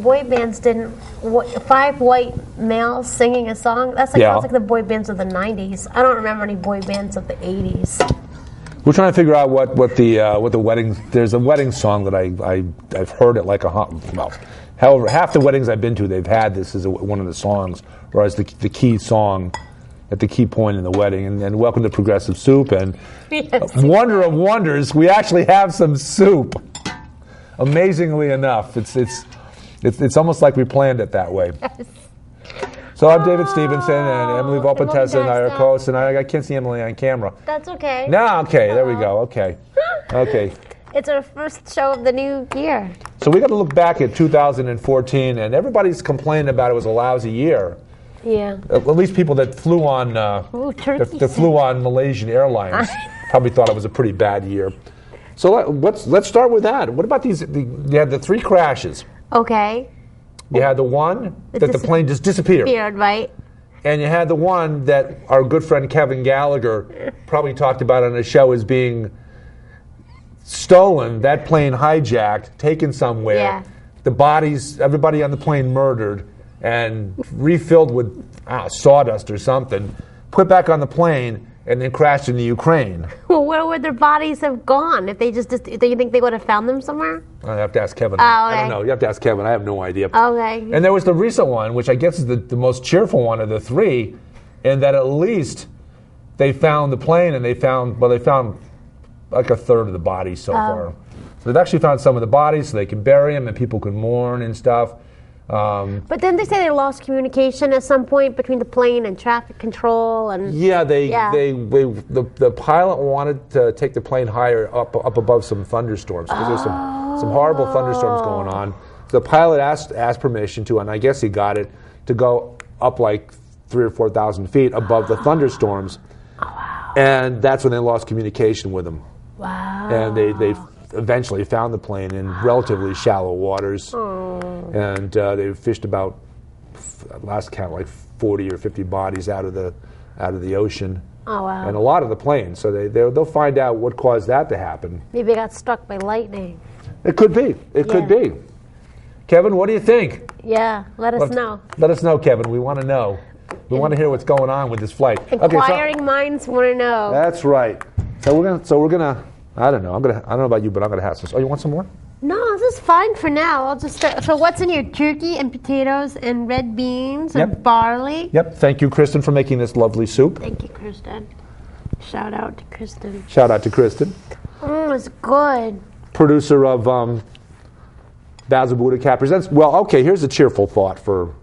boy bands didn't. Five white males singing a song. That's like the boy bands of the '90s. I don't remember any boy bands of the '80s. We're trying to figure out what the wedding. There's a wedding song that I've heard it like however, half the weddings I've been to, they've had this as one of the songs, or as the key song at the key point in the wedding. And welcome to Progressive Soup. And wonder of wonders, we actually have some soup. Amazingly enough, it's almost like we planned it that way. Yes. So I'm David Stevenson, and Emily Volpentessa and I are co-hosts, and I can't see Emily on camera. That's okay. No, okay, there we go. Okay. It's our first show of the new year. So we got to look back at 2014, and everybody's complaining about it was a lousy year. Yeah. At least people that flew on that flew on Malaysian Airlines probably thought it was a pretty bad year. So let's start with that. What about these? You had the 3 crashes. Okay. You had the one that the plane just disappeared. Right. And you had the one that our good friend Kevin Gallagher probably talked about on his show as being stolen, that plane hijacked, taken somewhere. Yeah. The bodies, everybody on the plane murdered and refilled with sawdust or something, put back on the plane, and then crashed into Ukraine. Well, where would their bodies have gone? If they do you think they would have found them somewhere? I have to ask Kevin. Oh, okay. I don't know. You have to ask Kevin. I have no idea. Okay. And there was the recent one, which I guess is the most cheerful one of the 3, in that at least they found the plane and they found like a third of the bodies so far. So they've actually found some of the bodies so they can bury them and people can mourn and stuff. But didn't they say they lost communication at some point between the plane and traffic control? And the pilot wanted to take the plane higher up above some thunderstorms because there's some horrible thunderstorms going on. So the pilot asked permission to, and I guess he got it, to go up like 3,000 or 4,000 feet above the thunderstorms. And that's when they lost communication with them. Wow. And they eventually found the plane in relatively shallow waters. And they fished about, last count, like 40 or 50 bodies out of the ocean. Oh, wow. And a lot of the planes. So they'll find out what caused that to happen. Maybe they got struck by lightning. It could be. It could be. Kevin, what do you think? Yeah, let us know. Let us know, Kevin. We want to know. We want to hear what's going on with this flight. Inquiring minds want to know. That's right. So we're gonna. I don't know. I don't know about you, but I'm gonna have some. Oh, you want some more? No, this is fine for now. I'll just start. So what's in here? Turkey and potatoes and red beans and barley. Yep. Thank you, Kristen, for making this lovely soup. Thank you, Kristen. Shout out to Kristen. Shout out to Kristen. It's good. Producer of Basil Buddha Cat Presents. Well, okay. Here's a cheerful thought for.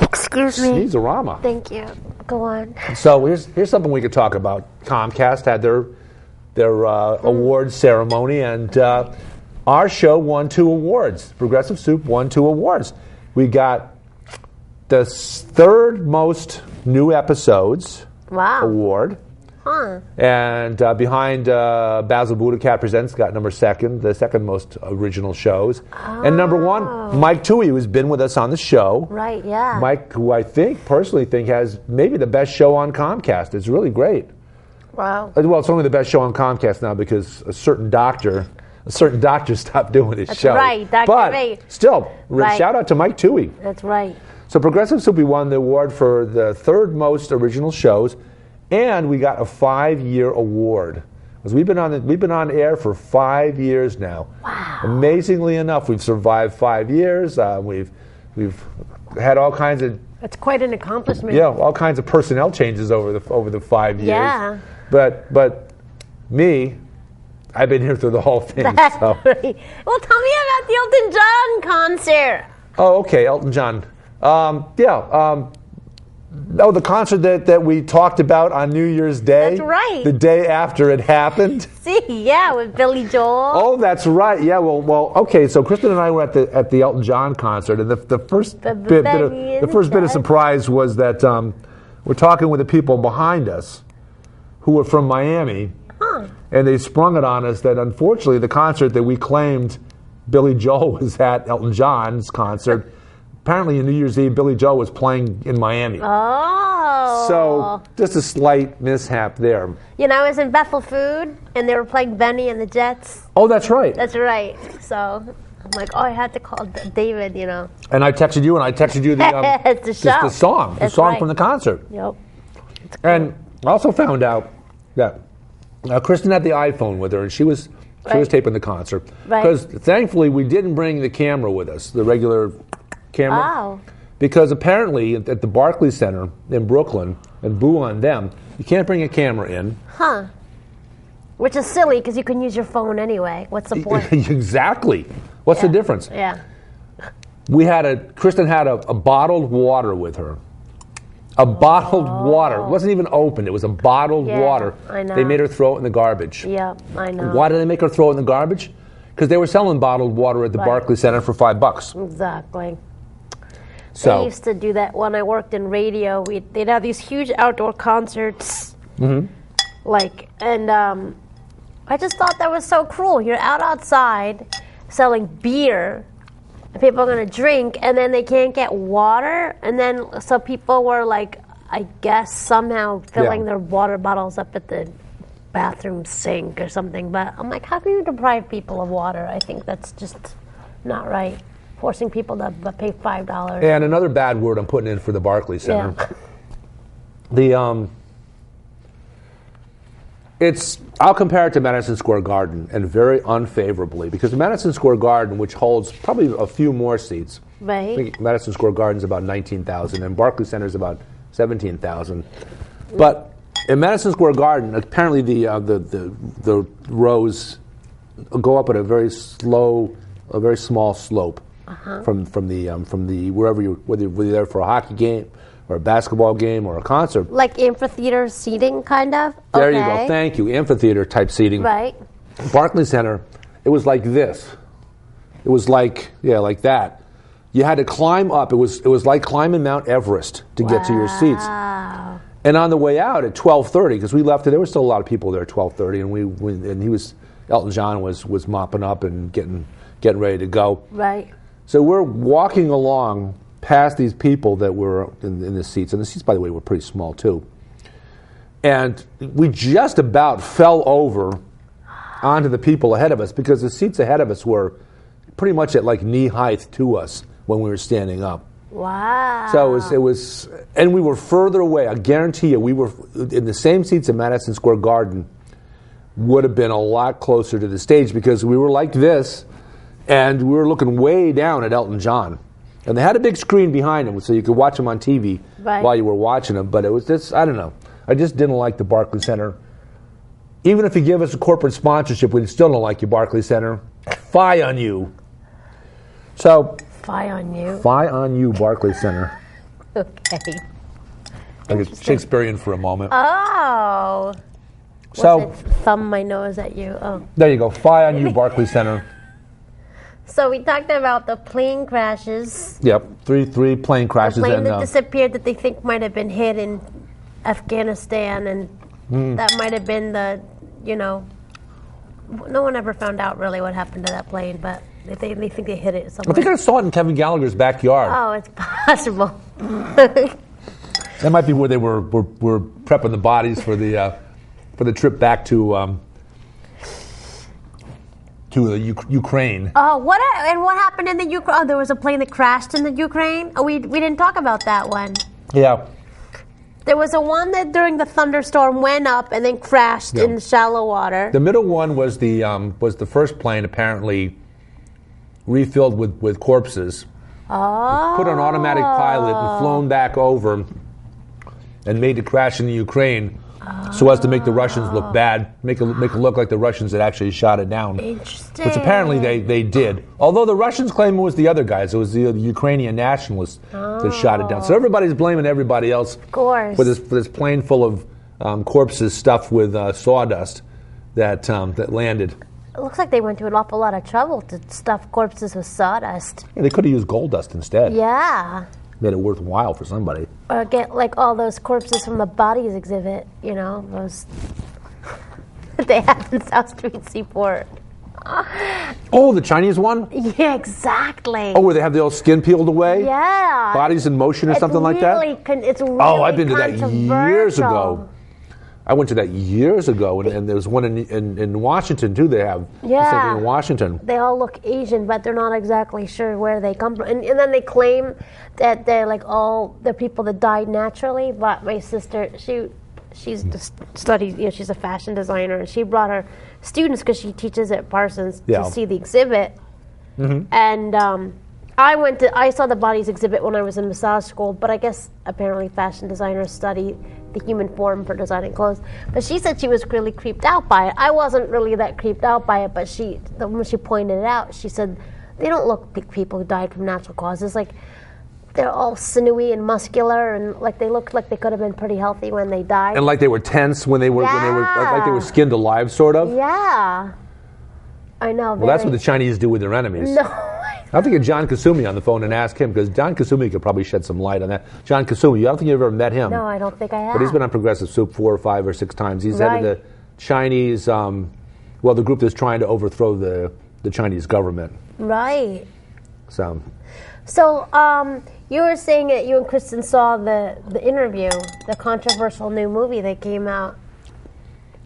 Excuse me. Sneeze-a-rama. Thank you. Go on. So here's something we could talk about. Comcast had their awards ceremony, and our show won 2 awards. Progressive Soup won 2 awards. We got the 3rd most new episodes award. And behind Basil Buddha Cat Presents got number 2nd, the 2nd most original shows. And number 1, Mike Toohey, who's been with us on the show. Right, yeah. Mike, who I personally think has maybe the best show on Comcast. It's really great. Wow. Well, it's only the best show on Comcast now because a certain doctor stopped doing his show. That's right, Dr. But Ray. Still, shout out to Mike Toohey. That's right. So Progressive Soup, we won the award for the 3rd most original shows, and we got a 5-year award. Because we've been on air for 5 years now. Wow. Amazingly enough, we've survived 5 years. We've had all kinds of. That's quite an accomplishment. Yeah, all kinds of personnel changes over the 5 years. Yeah. But me, I've been here through the whole thing. That's so. right. Well, tell me about the Elton John concert. Oh, okay, Elton John. The concert that we talked about on New Year's Day. That's right. The day after it happened. See, yeah, with Billy Joel. Oh, that's right. Yeah, well, okay. So Kristen and I were at the Elton John concert, and the first bit of surprise was that we're talking with the people behind us, who were from Miami, and they sprung it on us that unfortunately the concert that we claimed Billy Joel was at, Elton John's concert. Apparently, on New Year's Eve, Billy Joel was playing in Miami. Oh. So, just a slight mishap there. You know, I was in Bethel Food, and they were playing Benny and the Jets. Oh, that's right. That's right. So, I'm like, oh, I had to call David, you know. And I texted you, the song right. from the concert. Yep. And I also found out that Kristen had the iPhone with her, and she was taping the concert. Right. Because thankfully we didn't bring the camera with us, the regular camera. Wow. Because apparently at the Barclays Center in Brooklyn, and boo on them, you can't bring a camera in. Huh. Which is silly because you can use your phone anyway. What's the point? Exactly. What's the difference? Yeah. Kristen had a bottled water with her. A bottled water. It wasn't even open. It was a bottled water. I know. They made her throw it in the garbage. Yeah, I know. Why did they make her throw it in the garbage? Because they were selling bottled water at the Barclays Center for $5. Exactly. So they used to do that when I worked in radio. They'd have these huge outdoor concerts. Mm-hmm. I just thought that was so cruel. You're outside selling beer. People are going to drink, and then they can't get water. And then, so people were like, I guess, somehow filling their water bottles up at the bathroom sink or something. But I'm like, how can you deprive people of water? I think that's just not right. Forcing people to pay $5. And another bad word I'm putting in for the Barclays Center. Yeah. I'll compare it to Madison Square Garden, and very unfavorably, because the Madison Square Garden, which holds probably a few more seats, right? I think Madison Square Garden is about 19,000, and Barclays Center is about 17,000. But in Madison Square Garden, apparently the rows go up at a very small slope from the wherever whether you're there for a hockey game or a basketball game or a concert. Like amphitheater seating, kind of? There you go. Thank you. Amphitheater type seating. Right. Barclays Center, it was like this. It was like that. You had to climb up. It was like climbing Mount Everest to get to your seats. And on the way out at 12:30, because we left, there were still a lot of people there at 12:30, and Elton John was mopping up and getting ready to go. Right. So we're walking along past these people that were in the seats, and the seats, by the way, were pretty small too. And we just about fell over onto the people ahead of us, because the seats ahead of us were pretty much at like knee height to us when we were standing up. Wow. So it was, and we were further away. I guarantee you, we were in the same seats in Madison Square Garden. Would have been a lot closer to the stage, because we were like this, and we were looking way down at Elton John. And they had a big screen behind him, so you could watch him on TV while you were watching him. But it was just, I don't know. I just didn't like the Barclays Center. Even if you give us a corporate sponsorship, we still don't like you, Barclays Center. Fie on you. So. Fie on you. Fie on you, Barclays Center. Okay. I get Shakespearean for a moment. Oh. So. Thumb my nose at you. Oh. There you go. Fie on you, Barclays Center. So we talked about the plane crashes. Yep, three plane crashes. The plane that disappeared that they think might have been hit in Afghanistan, and that might have been no one ever found out really what happened to that plane, but they think they hit it somewhere. I think I saw it in Kevin Gallagher's backyard. Oh, it's possible. That might be where they were prepping the bodies for the trip back to Ukraine. Oh, what happened in the Ukraine? Oh, there was a plane that crashed in the Ukraine. Oh, we didn't talk about that one. Yeah. There was a one that during the thunderstorm went up and then crashed in shallow water. The middle one was the first plane apparently refilled with corpses. Oh. Put on automatic pilot and flown back over and made the crash in the Ukraine. So as to make the Russians look bad, make it look like the Russians had actually shot it down. Interesting. Which apparently they did. Although the Russians claim it was the other guys. It was the Ukrainian nationalists that shot it down. So everybody's blaming everybody else. Of course. For this plane full of corpses stuffed with sawdust that landed. It looks like they went to an awful lot of trouble to stuff corpses with sawdust. Yeah, they could have used gold dust instead. Yeah. Made it worthwhile for somebody. Or get like all those corpses from the bodies exhibit, those that they have in South Street Seaport. Oh, the Chinese one? Yeah, exactly. Oh, where they have the old skin peeled away? Yeah. Bodies in motion or something like that? It's really Oh, I've been to that years ago. I went to that years ago, and there's one in Washington too. They have the same thing in Washington. They all look Asian, but they're not exactly sure where they come from. And then they claim that they're like all the people that died naturally. But my sister, she's just studied. You know, she's a fashion designer, and she brought her students because she teaches at Parsons to see the exhibit. And I saw the bodies exhibit when I was in massage school, but I guess apparently fashion designers study the human form for designing clothes. But she said she was really creeped out by it. I wasn't really that creeped out by it, but when she pointed it out, she said they don't look like people who died from natural causes. Like they're all sinewy and muscular, and like they looked like they could have been pretty healthy when they died. And like they were tense when they were like they were skinned alive, sort of. Yeah, I know. Well, that's what the Chinese do with their enemies. No. I have to get John Kasumi on the phone and ask him, because John Kasumi could probably shed some light on that. John Kasumi, I don't think you've ever met him. No, I don't think I have. But he's been on Progressive Soup 4 or 5 or 6 times. He's head of the Chinese, the group that's trying to overthrow the Chinese government. Right. So you were saying that you and Kristen saw the interview, the controversial new movie that came out.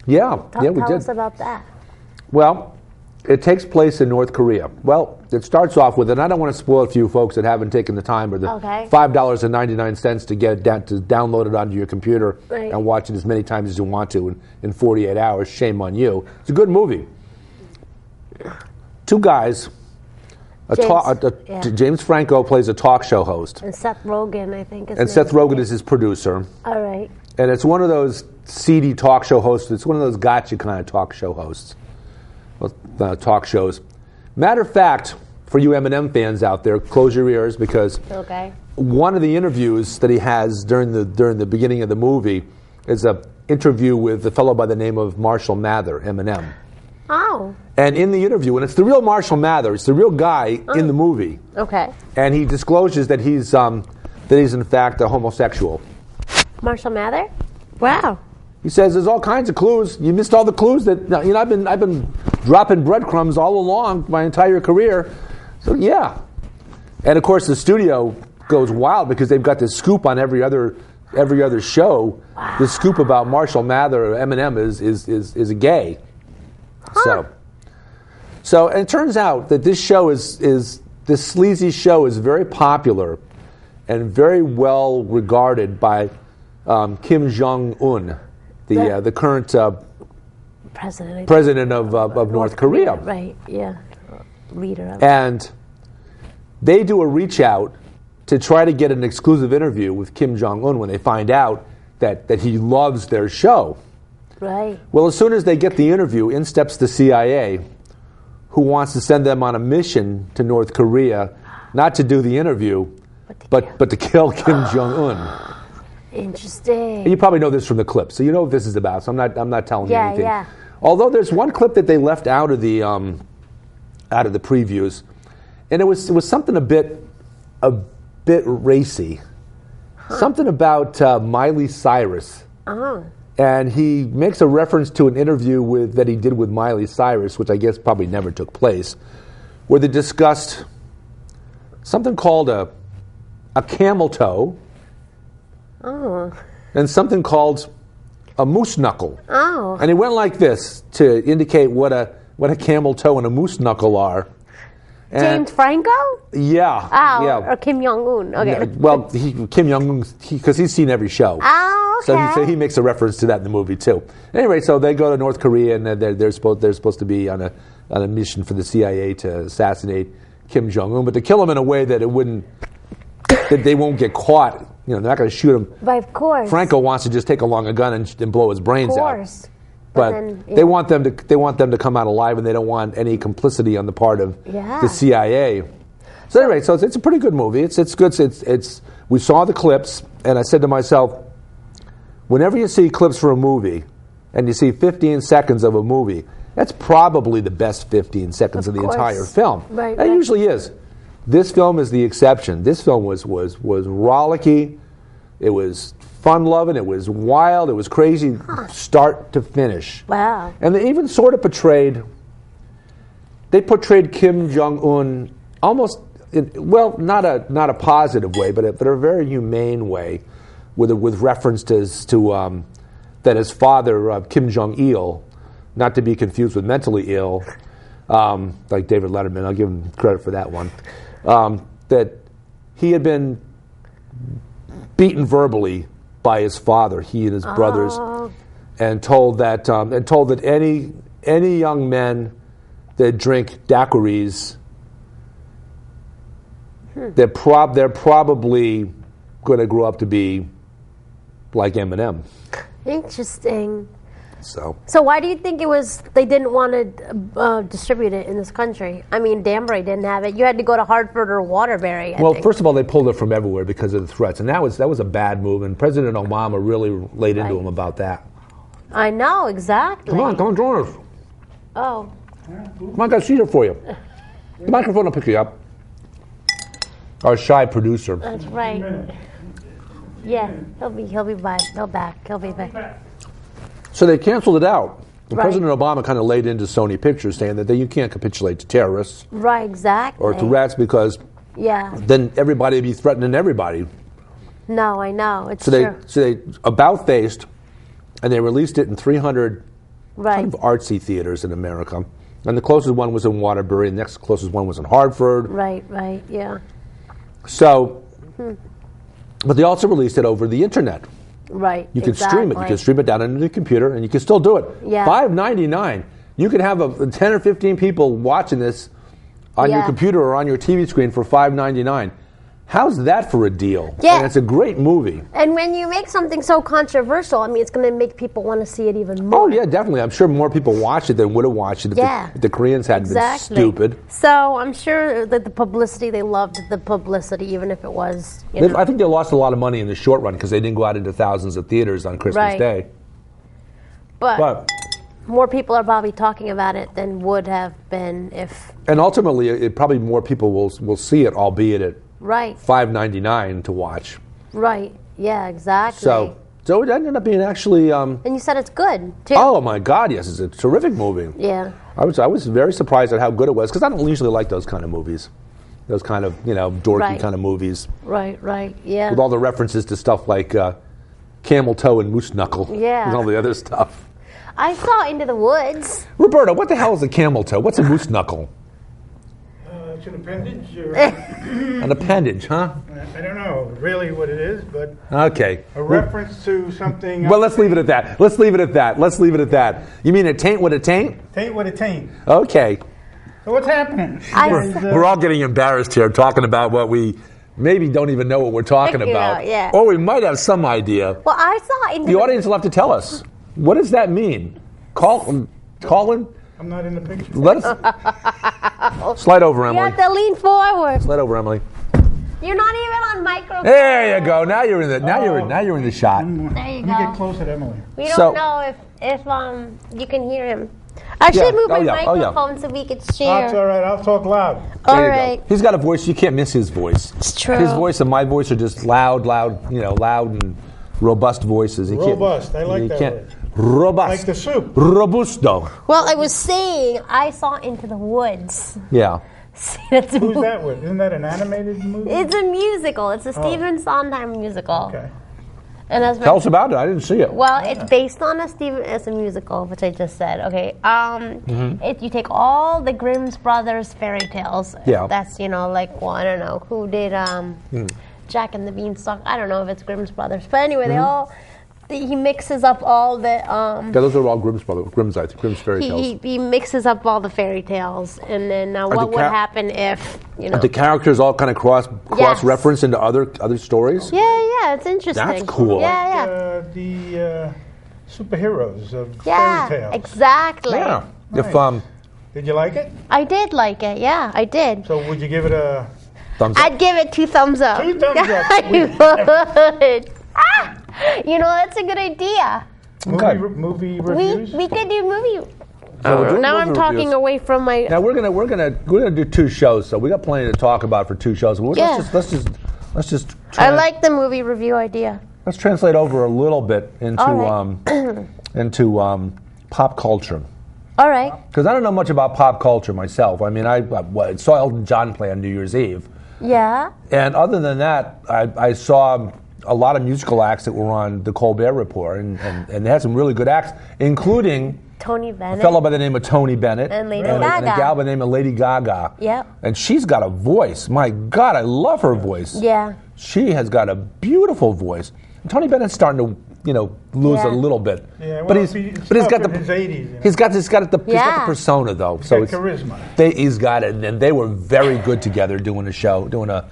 Yeah, we did. Tell us about that. Well, it takes place in North Korea. Well, it starts off with, and I don't want to spoil it for you folks that haven't taken the time or the $5.99 to get it to download it onto your computer and watch it as many times as you want to in 48 hours. Shame on you. It's a good movie. 2 guys. James Franco plays a talk show host. And Seth Rogen, I think. Seth Rogen is his producer. All right. And it's one of those seedy talk show hosts. It's one of those gotcha kind of talk show hosts. Talk shows. Matter of fact, for you Eminem fans out there, close your ears, because one of the interviews that he has during the beginning of the movie is an interview with a fellow by the name of Marshall Mather, Eminem. Oh. And in the interview, and it's the real Marshall Mather, it's the real guy in the movie. Okay. And he discloses that he's in fact a homosexual. Marshall Mather? Wow. He says there's all kinds of clues. You missed all the clues that I've been dropping breadcrumbs all along my entire career. So yeah. And of course the studio goes wild because they've got this scoop on every other show. Wow. The scoop about Marshall Mather or Eminem is a gay. Huh. So and it turns out that this show this sleazy show is very popular and very well regarded by Kim Jong-un. The current president of North Korea. Right, yeah. Leader of And they do a reach out to try to get an exclusive interview with Kim Jong-un when they find out that he loves their show. Right. Well, as soon as they get the interview, in steps the CIA, who wants to send them on a mission to North Korea, not to do the interview, but to kill Kim Jong-un. Interesting. And you probably know this from the clip, so you know what this is about. So I'm not telling you anything. Yeah. Although there's one clip that they left out of the previews, and it was something a bit racy, something about Miley Cyrus. Oh. And he makes a reference to an interview that he did with Miley Cyrus, which I guess probably never took place, where they discussed something called a camel toe. Oh. And something called a moose knuckle. Oh. And he went like this to indicate what a camel toe and a moose knuckle are. And James Franco? Yeah. Oh, yeah. Or Kim Jong-un. Okay. Yeah, well, Kim Jong-un, because he's seen every show. Oh, okay. So he makes a reference to that in the movie too. Anyway, so they go to North Korea, and they're supposed to be on a mission for the CIA to assassinate Kim Jong-un, but to kill him in a way that that they won't get caught. They're not going to shoot him. But of course. Franco wants to just take along a gun and blow his brains out. Of course. But then, they want them to come out alive, and they don't want any complicity on the part of the CIA. So anyway, so it's a pretty good movie. It's good. We saw the clips, and I said to myself, whenever you see clips for a movie, and you see 15 seconds of a movie, that's probably the best 15 seconds of the entire film. Right. It usually is. This film is the exception. This film was rollicky. It was fun-loving. It was wild. It was crazy, start to finish. Wow. And they even sort of portrayed Kim Jong-un almost, not a positive way, but a very humane way, with references to that his father, Kim Jong-il, not to be confused with mentally ill, like David Letterman, I'll give him credit for that one, that he had been beaten verbally by his father, he and his brothers, and told that any young men that drink daiquiris, they're probably going to grow up to be like Eminem. Interesting. So why do you think it was they didn't want to distribute it in this country? I mean, Danbury didn't have it. You had to go to Hartford or Waterbury. I think. First of all, they pulled it from everywhere because of the threats, and that was a bad move. And President Obama really laid into him about that. I know, exactly. Come on, join us. Oh. Come on, got a seat here for you. The microphone will pick you up. Our shy producer. That's right. Yeah, he'll be back. He'll be back. So they canceled it out. And Right. President Obama kind of laid into Sony Pictures saying that you can't capitulate to terrorists Right, exactly. or to rats because then everybody would be threatening everybody. No, I know. It's So true. they about-faced, and they released it in 300 Right. kind of artsy theaters in America. And the closest one was in Waterbury, and the next closest one was in Hartford. Right, yeah. So, but they also released it over the internet. Right. You can stream it. You can stream it down into the computer, and you can still do it. Yeah. $5.99. You can have 10 or 15 people watching this on your computer or on your TV screen for $5.99. How's that for a deal? Yeah. And it's a great movie. And when you make something so controversial, I mean, it's going to make people want to see it even more. Oh, yeah, definitely. I'm sure more people watch it than would have watched it if the Koreans hadn't been stupid. So I'm sure that the publicity, they loved the publicity, even if it was, you know. I think they lost a lot of money in the short run because they didn't go out into thousands of theaters on Christmas Day. But more people are probably talking about it than would have been if. And ultimately, probably more people will see it, albeit at $5.99 to watch. Right. Yeah, exactly. So it ended up being actually. And you said it's good too. Oh my God! Yes, it's a terrific movie. Yeah. I was very surprised at how good it was because I don't usually like those kind of movies, those kind of dorky kind of movies. Right. Yeah. With all the references to stuff like camel toe and moose knuckle. Yeah. And all the other stuff. I saw Into the Woods. Roberta, what the hell is a camel toe? What's a moose knuckle? It's an appendage. An appendage, huh? I don't know really what it is, but okay. A reference to something. Well, let's leave it at that. Let's leave it at that. You mean a taint with a taint? Taint with a taint. Okay. So what's happening? We're all getting embarrassed here talking about what we maybe don't even know what we're talking about. Yeah. Or we might have some idea. Well, I saw Into the audience will have to tell us. What does that mean? Call in. I'm not in the picture. Let us slide over, Emily. You have to lean forward. Slide over, Emily. You're not even on microphone. There you go. Now you're in the now you're in the shot. There you Let me go. get close at Emily. We don't know if you can hear him. I should move my microphone so we could share. That's all right. I'll talk loud. All right. He's got a voice. You can't miss his voice. It's true. His voice and my voice are just loud, loud and robust voices. Robust. I like that word. Robust. Like the soup. Robusto. Well, I was saying I saw Into the Woods. Yeah. See, that's a Who's that with? Isn't that an animated movie? It's a musical. It's a Stephen Sondheim musical. Okay. And as Tell us about it. I didn't see it. Well, it's based on it's a musical, which I just said. Okay. You take all the Grimm's Brothers fairy tales. Yeah. That's like I don't know who did Jack and the Beanstalk. I don't know if it's Grimm's Brothers, but anyway, he mixes up all the. Yeah, those are all Grimm's fairy tales. He mixes up all the fairy tales, and then what would happen if the characters all kind of cross reference into other stories. Yeah, it's interesting. That's cool. Yeah. The superheroes of Yeah, fairy tales. exactly. Yeah. Nice. Did you like it? I did like it. Yeah, I did. So would you give it a thumbs up? I'd give it 2 thumbs up. 2 thumbs up. I would. That's a good idea. Movie reviews. We could do movie. Now I'm talking away from my. Now we're gonna do 2 shows, so we got plenty to talk about for 2 shows. Let's just. I like the movie review idea. Let's translate over a little bit into into pop culture. All right. Because I don't know much about pop culture myself. I mean, I saw Elton John play on New Year's Eve. Yeah. And other than that, I saw a lot of musical acts that were on the Colbert Report, and they had some really good acts, including Tony Bennett. a fellow by the name of Tony Bennett. And Lady and Gaga. a gal by the name of Lady Gaga. Yep. And she's got a voice. My God, I love her voice. Yeah. She has got a beautiful voice. And Tony Bennett's starting to, lose a little bit. Yeah, but well, he's he's got in the his 80s. he's got the Yeah. persona though. He's So got charisma. he's got it, and they were very good together doing a show, doing a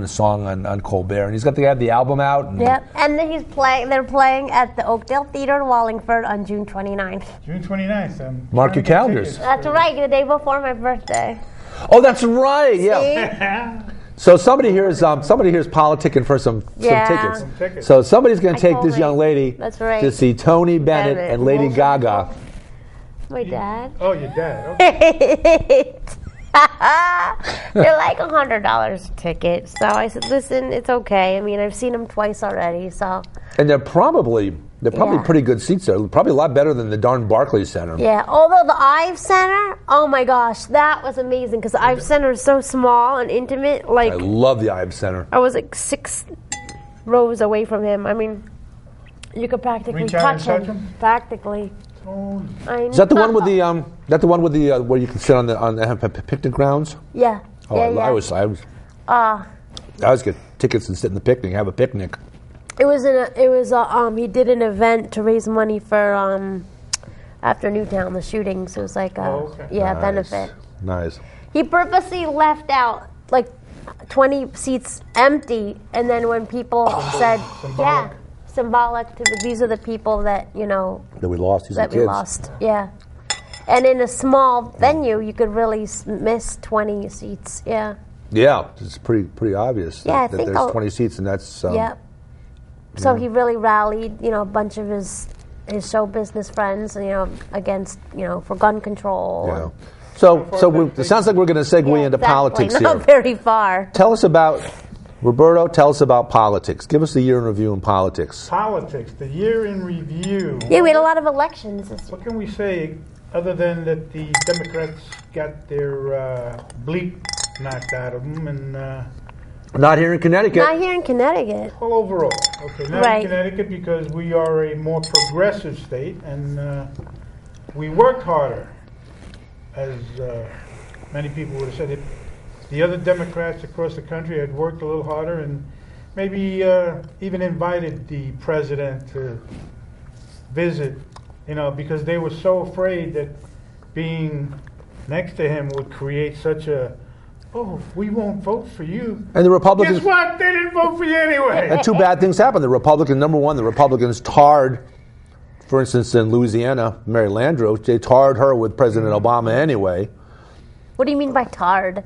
song on Colbert, and he's got to have the album out. And Yep. And then they're playing at the Oakdale Theater in Wallingford on June 29th. June 29th. Mark your calendars. That's right, the day before my birthday. Oh, that's right. Yeah. See? So somebody here's politicking for some tickets. Some tickets. So somebody's going to take told this my- young lady That's right. to see Tony Bennett and Lady Gaga. My dad. Oh, your dad. Okay. They're like $100 a ticket. So I said, listen, it's okay. I mean, I've seen them twice already, so. And they're probably Yeah. pretty good seats there. Probably a lot better than the darn Barclays Center. Yeah, although the Ives Center, oh my gosh, that was amazing because the Ives Center is so small and intimate. Like, I love the Ives Center. I was like 6 rows away from him. I mean, you could practically Reach out and touch touch him. him? Practically. Oh, I Is that the one with know. the where you can sit on the picnic grounds? Yeah. Oh, yeah, I was get tickets and sit in the picnic, have a picnic. It was he did an event to raise money for after Newtown, the shootings. It was like okay. Nice. benefit. Nice. He purposely left out like 20 seats empty, and then when people said, symbolic. symbolic to these are the people that That we lost. These are that the we kids. lost. Yeah. And in a small venue, you could really miss 20 seats. Yeah. Yeah, it's pretty obvious Yeah, I that think there's I'll- 20 seats, and that's Yep. So he really rallied, a bunch of his show business friends, against, for gun control. Yeah. So it sounds like we're going to segue into exactly. politics here. Not very far. Tell us about Roberto. Tell us about politics. Give us the year in review in politics. politics, the year in review. Yeah, we had a lot of elections this year. What can we say other than that the Democrats got their bleep knocked out of them and Not here in Connecticut. Not here in Connecticut. well, overall. Okay, not Right. in Connecticut because we are a more progressive state and we worked harder, as many people would have said. If the other Democrats across the country had worked a little harder and maybe even invited the president to visit, because they were so afraid that being next to him would create such a, oh, we won't vote for you. And the Republicans. Guess what? They didn't vote for you anyway. And two bad things happened. Number one, the Republicans tarred, for instance, in Louisiana, Mary Landrieu, they tarred her with President Obama anyway. What do you mean by tarred?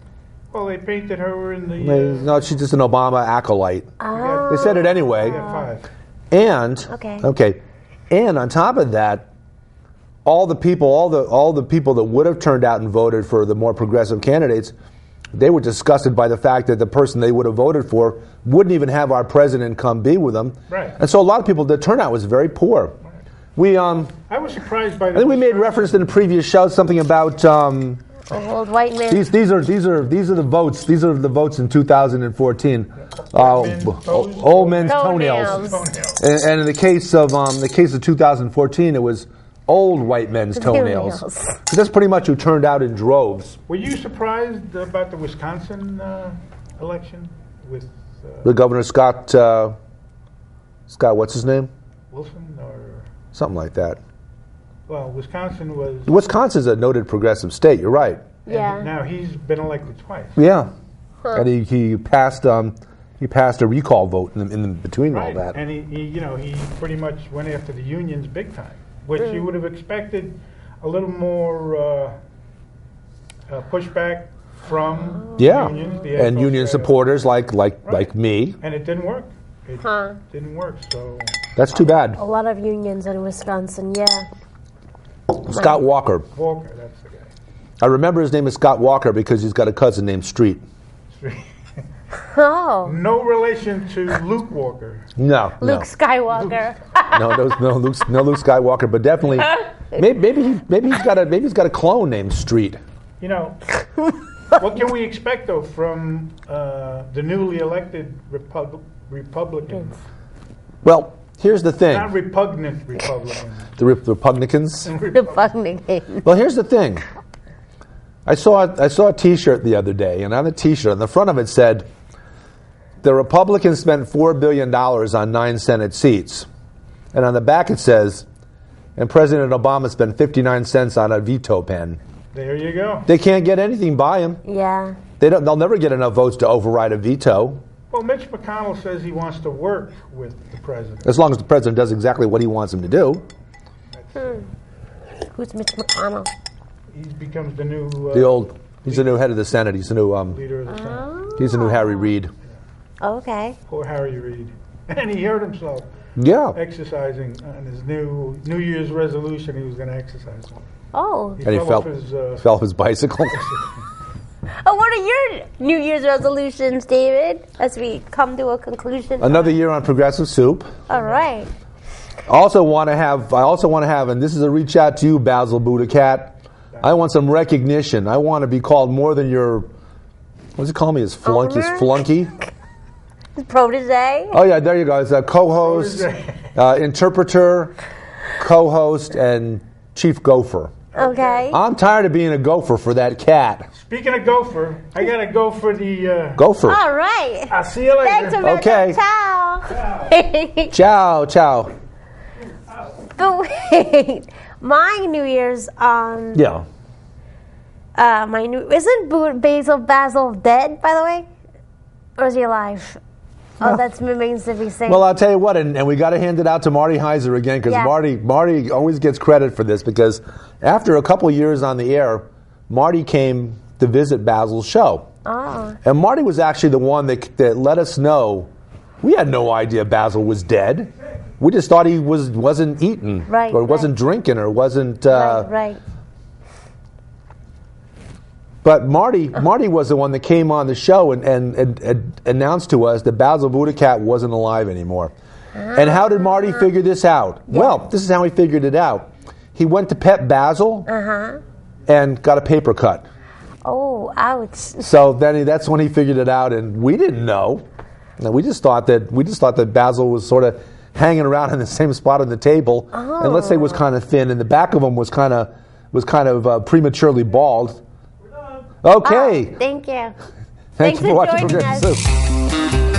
Well, they painted her in the. No, she's just an Obama acolyte. They said it anyway. We got 5. And Okay. And on top of that, all the people that would have turned out and voted for the more progressive candidates, they were disgusted by the fact that the person they would have voted for wouldn't even have our president come be with them. Right. And so a lot of people, the turnout was very poor. We I was surprised by. I think we made reference in the previous show something about Old white man. these are the votes. These are the votes in 2014. Old men's toenails. And in the case of 2014, it was old white men's toenails. Toenails. That's pretty much who turned out in droves. Were you surprised about the Wisconsin election with The Governor Scott, what's his name? Wilson or? Something like that. Well, Wisconsin was. Wisconsin's a noted progressive state. You're right. Yeah. Now he's been elected twice. Yeah, and he passed a recall vote in between all Right, that. and he pretty much went after the unions big time, which you would have expected a little more pushback from unions. The and union supporters like me. And it didn't work. It didn't work. So That's too bad. A lot of unions in Wisconsin, yeah. Scott Walker. Walker, that's the guy. I remember his name is Scott Walker because he's got a cousin named Street. Oh, No relation to Luke Walker. No, Luke Skywalker. no Luke Skywalker, but definitely maybe he's got a clone named Street. What can we expect though from the newly elected Republican Well, here's the thing. Not repugnant Republicans. The Republicans. The fucking game. Well, here's the thing. I saw a T-shirt the other day, and on the T-shirt, on the front of it said, "The Republicans spent $4 billion on 9 Senate seats," and on the back it says, "And President Obama spent 59 cents on a veto pen." There you go. They can't get anything by him. Yeah. They'll never get enough votes to override a veto, Well, Mitch McConnell says he wants to work with the president. as long as the president does exactly what he wants him to do. Who's Mitch McConnell? He becomes the new He's the new head of the Senate. He's the new leader of the Senate. he's the new Harry Reid. Okay. Poor Harry Reid. And he hurt himself Yeah. exercising on his New Year's resolution he was going to exercise on. Oh. And he off fell off his bicycle. Oh, what are your New Year's resolutions, David? As we come to a conclusion. Another year on Progressive Soup. All right. I also want to have, and this is a reach out to you, Basil Budakat. I want some recognition. I want to be called more than your, what does he call me? His flunky? His Owner? flunky? Protege. Oh yeah, there you go. It's a co-host, interpreter, co-host, and chief gopher. Okay. I'm tired of being a gopher for that cat. Speaking of gopher, I got to go for the... Gopher. All right. I'll see you later. Thanks, Rebecca. Okay. Ciao. Ciao, ciao. But wait, my New Year's Yeah. isn't Basil dead, by the way, or is he alive? Oh, that remains to be seen. Well, I'll tell you what, and we got to hand it out to Marty Heiser again, because Yeah. Marty always gets credit for this, because after a couple years on the air, Marty came to visit Basil's show. Oh. And Marty was actually the one that let us know. We had no idea Basil was dead. We just thought he wasn't eating, Right, or wasn't right. drinking, or wasn't. Right. But Marty was the one that came on the show and announced to us that Basil Budakat wasn't alive anymore. And how did Marty figure this out? Well, this is how he figured it out. He went to Pet Basil and got a paper cut. Oh, ouch. So then that's when he figured it out, and we didn't know. And we just thought that Basil was sort of hanging around in the same spot on the table, and let's say was kind of thin, and the back of him was kind of prematurely bald. Okay. Thank you. Thanks for for watching joining Progressive us. Soup.